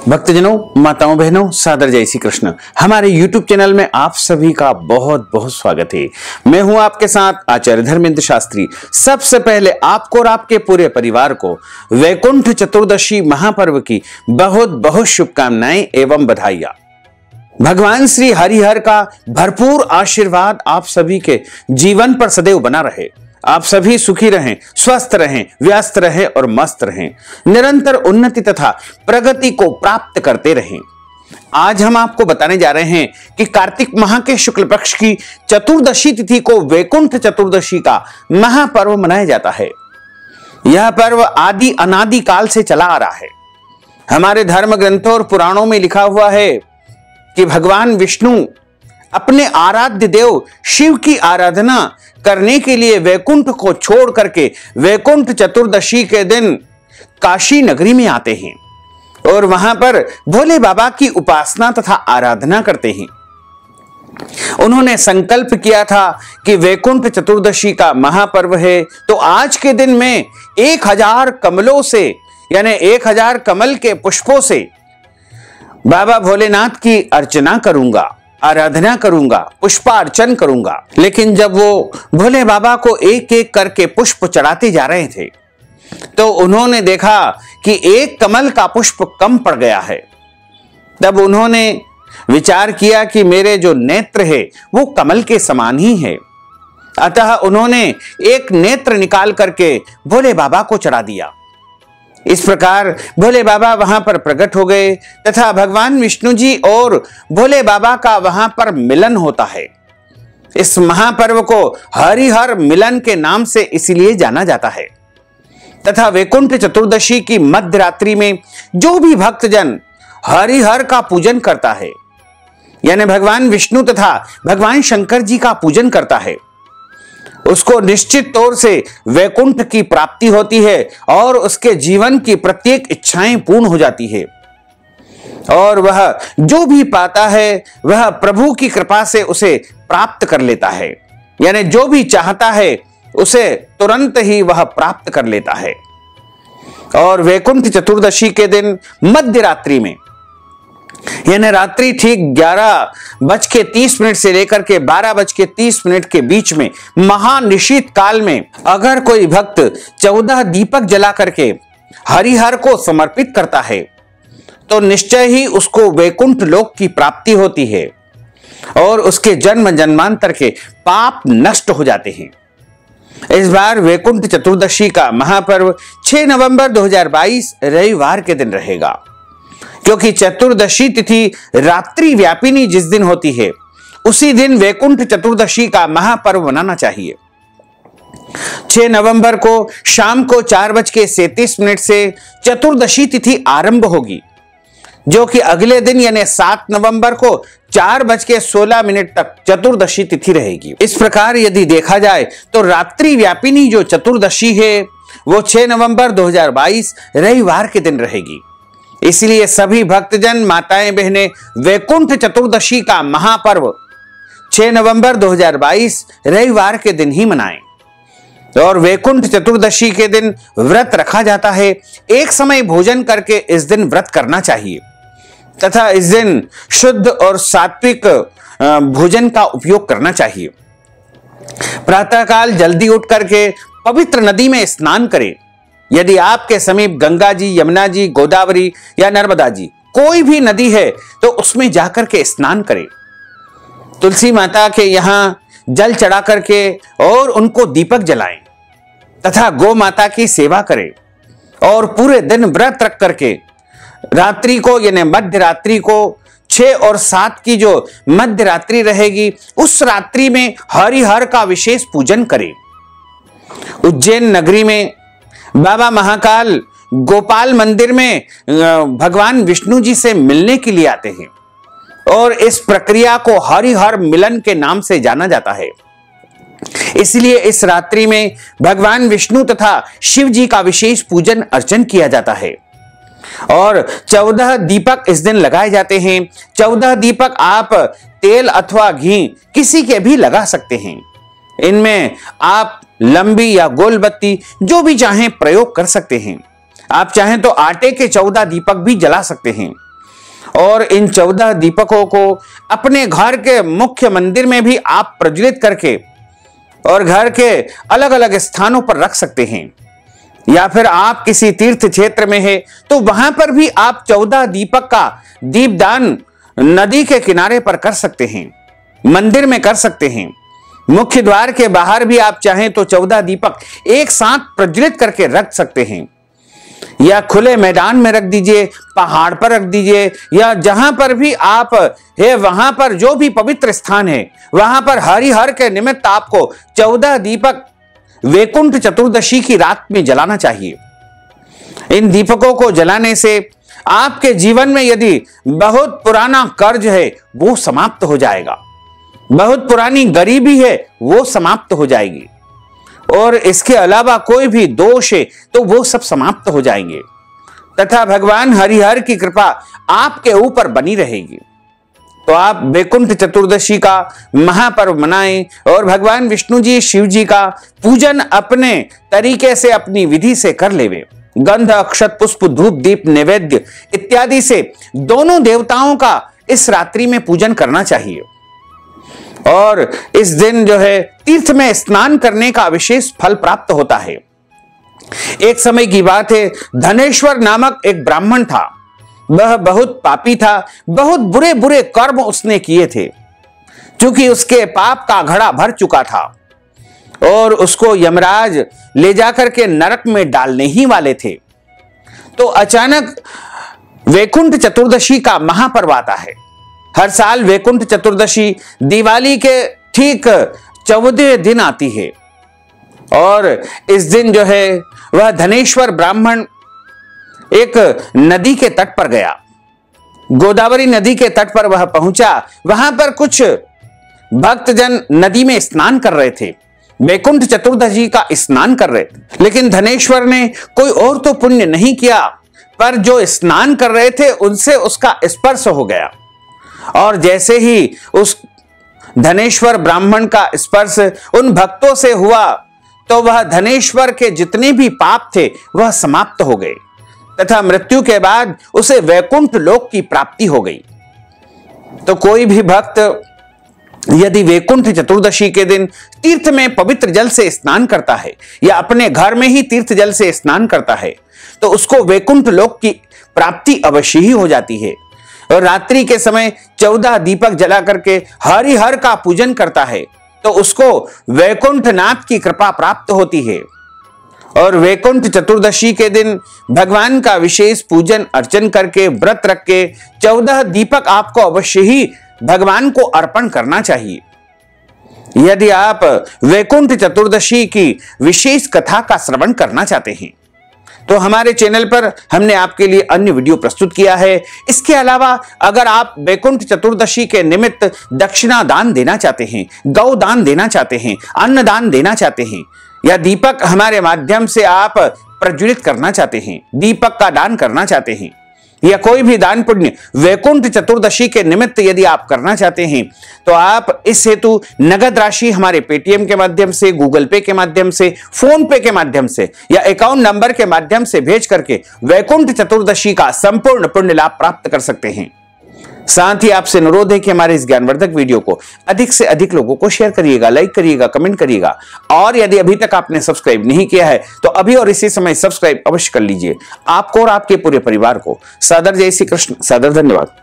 भक्तजनों, माताओं, बहनों, सादर जय श्री कृष्ण। हमारे YouTube चैनल में आप सभी का बहुत बहुत स्वागत है। मैं हूं आपके साथ आचार्य धर्मेंद्र शास्त्री। सबसे पहले आपको और आपके पूरे परिवार को वैकुंठ चतुर्दशी महापर्व की बहुत बहुत शुभकामनाएं एवं बधाइयां। भगवान श्री हरिहर का भरपूर आशीर्वाद आप सभी के जीवन पर सदैव बना रहे। आप सभी सुखी रहें, स्वस्थ रहें, व्यस्त रहें और मस्त रहें, निरंतर उन्नति तथा प्रगति को प्राप्त करते रहें। आज हम आपको बताने जा रहे हैं कि कार्तिक माह के शुक्ल पक्ष की चतुर्दशी तिथि को वैकुंठ चतुर्दशी का महापर्व मनाया जाता है। यह पर्व आदि अनादि काल से चला आ रहा है। हमारे धर्म ग्रंथों और पुराणों में लिखा हुआ है कि भगवान विष्णु अपने आराध्य देव शिव की आराधना करने के लिए वैकुंठ को छोड़ करके वैकुंठ चतुर्दशी के दिन काशी नगरी में आते हैं और वहां पर भोले बाबा की उपासना तथा आराधना करते हैं। उन्होंने संकल्प किया था कि वैकुंठ चतुर्दशी का महापर्व है तो आज के दिन में 1000 कमलों से यानी 1000 कमल के पुष्पों से बाबा भोलेनाथ की अर्चना करूंगा, आराधना करूंगा, पुष्पार्चन करूंगा। लेकिन जब वो भोले बाबा को एक एक करके पुष्प चढ़ाते जा रहे थे तो उन्होंने देखा कि एक कमल का पुष्प कम पड़ गया है। तब उन्होंने विचार किया कि मेरे जो नेत्र है वो कमल के समान ही है। अतः उन्होंने एक नेत्र निकाल करके भोले बाबा को चढ़ा दिया। इस प्रकार भोले बाबा वहां पर प्रकट हो गए तथा भगवान विष्णु जी और भोले बाबा का वहां पर मिलन होता है। इस महापर्व को हरिहर मिलन के नाम से इसलिए जाना जाता है। तथा वैकुंठ चतुर्दशी की मध्य रात्रि में जो भी भक्तजन हरिहर का पूजन करता है यानी भगवान विष्णु तथा भगवान शंकर जी का पूजन करता है उसको निश्चित तौर से वैकुंठ की प्राप्ति होती है और उसके जीवन की प्रत्येक इच्छाएं पूर्ण हो जाती है और वह जो भी पाता है वह प्रभु की कृपा से उसे प्राप्त कर लेता है। यानी जो भी चाहता है उसे तुरंत ही वह प्राप्त कर लेता है। और वैकुंठ चतुर्दशी के दिन मध्य रात्रि में यानी रात्रि ठीक 11:30 से लेकर के 12:30 के बीच में महानिशीत काल में अगर कोई भक्त 14 दीपक जला करके हरिहर को समर्पित करता है तो निश्चय ही उसको वैकुंठ लोक की प्राप्ति होती है और उसके जन्म जन्मांतर के पाप नष्ट हो जाते हैं। इस बार वैकुंठ चतुर्दशी का महापर्व 6 नवंबर 2022 रविवार के दिन रहेगा। क्योंकि चतुर्दशी तिथि रात्रि व्यापिनी जिस दिन होती है उसी दिन वैकुंठ चतुर्दशी का महापर्व मनाना चाहिए। 6 नवंबर को शाम को 4:37 से चतुर्दशी तिथि आरंभ होगी जो कि अगले दिन यानी 7 नवंबर को 4:16 तक चतुर्दशी तिथि रहेगी। इस प्रकार यदि देखा जाए तो रात्रि व्यापिनी जो चतुर्दशी है वो 6 नवंबर 2022 रविवार के दिन रहेगी। इसलिए सभी भक्तजन, माताएं, बहनें वैकुंठ चतुर्दशी का महापर्व 6 नवंबर 2022 रविवार के दिन ही मनाएं। और वैकुंठ चतुर्दशी के दिन व्रत रखा जाता है। एक समय भोजन करके इस दिन व्रत करना चाहिए तथा इस दिन शुद्ध और सात्विक भोजन का उपयोग करना चाहिए। प्रातःकाल जल्दी उठ करके पवित्र नदी में स्नान करें। यदि आपके समीप गंगा जी, यमुना जी, गोदावरी या नर्मदा जी कोई भी नदी है तो उसमें जाकर के स्नान करें। तुलसी माता के यहां जल चढ़ा करके और उनको दीपक जलाएं तथा गौ माता की सेवा करें और पूरे दिन व्रत रख करके रात्रि को यानी मध्य रात्रि को 6 और 7 की जो मध्य रात्रि रहेगी उस रात्रि में हरिहर का विशेष पूजन करें। उज्जैन नगरी में बाबा महाकाल गोपाल मंदिर में भगवान विष्णु जी से मिलने के लिए आते हैं और इस प्रक्रिया को हरिहर मिलन के नाम से जाना जाता है। इसलिए इस रात्रि में भगवान विष्णु तथा शिव जी का विशेष पूजन अर्चन किया जाता है और 14 दीपक इस दिन लगाए जाते हैं। 14 दीपक आप तेल अथवा घी किसी के भी लगा सकते हैं। इनमें आप लंबी या गोल बत्ती जो भी चाहें प्रयोग कर सकते हैं। आप चाहें तो आटे के 14 दीपक भी जला सकते हैं। और इन 14 दीपकों को अपने घर के मुख्य मंदिर में भी आप प्रज्वलित करके और घर के अलग अलग स्थानों पर रख सकते हैं, या फिर आप किसी तीर्थ क्षेत्र में है तो वहां पर भी आप 14 दीपक का दीपदान नदी के किनारे पर कर सकते हैं, मंदिर में कर सकते हैं। मुख्य द्वार के बाहर भी आप चाहें तो 14 दीपक एक साथ प्रज्वलित करके रख सकते हैं, या खुले मैदान में रख दीजिए, पहाड़ पर रख दीजिए, या जहां पर भी आप है वहां पर जो भी पवित्र स्थान है वहां पर हरिहर के निमित्त आपको 14 दीपक वैकुंठ चतुर्दशी की रात में जलाना चाहिए। इन दीपकों को जलाने से आपके जीवन में यदि बहुत पुराना कर्ज है वो समाप्त हो जाएगा, बहुत पुरानी गरीबी है वो समाप्त हो जाएगी, और इसके अलावा कोई भी दोष है तो वो सब समाप्त हो जाएंगे, तथा भगवान हरिहर की कृपा आपके ऊपर बनी रहेगी। तो आप वैकुंठ चतुर्दशी का महापर्व मनाएं और भगवान विष्णु जी, शिव जी का पूजन अपने तरीके से, अपनी विधि से कर लेवे। गंध, अक्षत, पुष्प, धूप, दीप, नैवेद्य इत्यादि से दोनों देवताओं का इस रात्रि में पूजन करना चाहिए। और इस दिन जो है तीर्थ में स्नान करने का विशेष फल प्राप्त होता है। एक समय की बात है, धनेश्वर नामक एक ब्राह्मण था। वह बहुत पापी था, बहुत बुरे बुरे कर्म उसने किए थे। क्योंकि उसके पाप का घड़ा भर चुका था और उसको यमराज ले जाकर के नरक में डालने ही वाले थे। तो अचानक वैकुंठ चतुर्दशी का महापर्व आता है। हर साल वैकुंठ चतुर्दशी दिवाली के ठीक 14वें दिन आती है, और इस दिन जो है वह धनेश्वर ब्राह्मण एक नदी के तट पर गया। गोदावरी नदी के तट पर वह पहुंचा। वहां पर कुछ भक्तजन नदी में स्नान कर रहे थे, वैकुंठ चतुर्दशी का स्नान कर रहे थे। लेकिन धनेश्वर ने कोई और तो पुण्य नहीं किया, पर जो स्नान कर रहे थे उनसे उसका स्पर्श हो गया, और जैसे ही उस धनेश्वर ब्राह्मण का स्पर्श उन भक्तों से हुआ तो वह धनेश्वर के जितने भी पाप थे वह समाप्त हो गए, तथा मृत्यु के बाद उसे वैकुंठ लोक की प्राप्ति हो गई। तो कोई भी भक्त यदि वैकुंठ चतुर्दशी के दिन तीर्थ में पवित्र जल से स्नान करता है, या अपने घर में ही तीर्थ जल से स्नान करता है, तो उसको वैकुंठ लोक की प्राप्ति अवश्य ही हो जाती है। और रात्रि के समय 14 दीपक जला करके हरिहर का पूजन करता है तो उसको वैकुंठ नाथ की कृपा प्राप्त होती है। और वैकुंठ चतुर्दशी के दिन भगवान का विशेष पूजन अर्चन करके, व्रत रख के 14 दीपक आपको अवश्य ही भगवान को अर्पण करना चाहिए। यदि आप वैकुंठ चतुर्दशी की विशेष कथा का श्रवण करना चाहते हैं तो हमारे चैनल पर हमने आपके लिए अन्य वीडियो प्रस्तुत किया है। इसके अलावा अगर आप वैकुंठ चतुर्दशी के निमित्त दक्षिणा दान देना चाहते हैं, गौ दान देना चाहते हैं, अन्न दान देना चाहते हैं, या दीपक हमारे माध्यम से आप प्रज्वलित करना चाहते हैं, दीपक का दान करना चाहते हैं, या कोई भी दान पुण्य वैकुंठ चतुर्दशी के निमित्त यदि आप करना चाहते हैं तो आप इस हेतु नगद राशि हमारे पेटीएम के माध्यम से, गूगल पे के माध्यम से, फोन पे के माध्यम से, या अकाउंट नंबर के माध्यम से भेज करके वैकुंठ चतुर्दशी का संपूर्ण पुण्य लाभ प्राप्त कर सकते हैं। साथ ही आपसे अनुरोध है कि हमारे इस ज्ञानवर्धक वीडियो को अधिक से अधिक लोगों को शेयर करिएगा, लाइक करिएगा, कमेंट करिएगा, और यदि अभी तक आपने सब्सक्राइब नहीं किया है तो अभी और इसी समय सब्सक्राइब अवश्य कर लीजिए। आपको और आपके पूरे परिवार को सादर जय श्री कृष्ण, सादर धन्यवाद।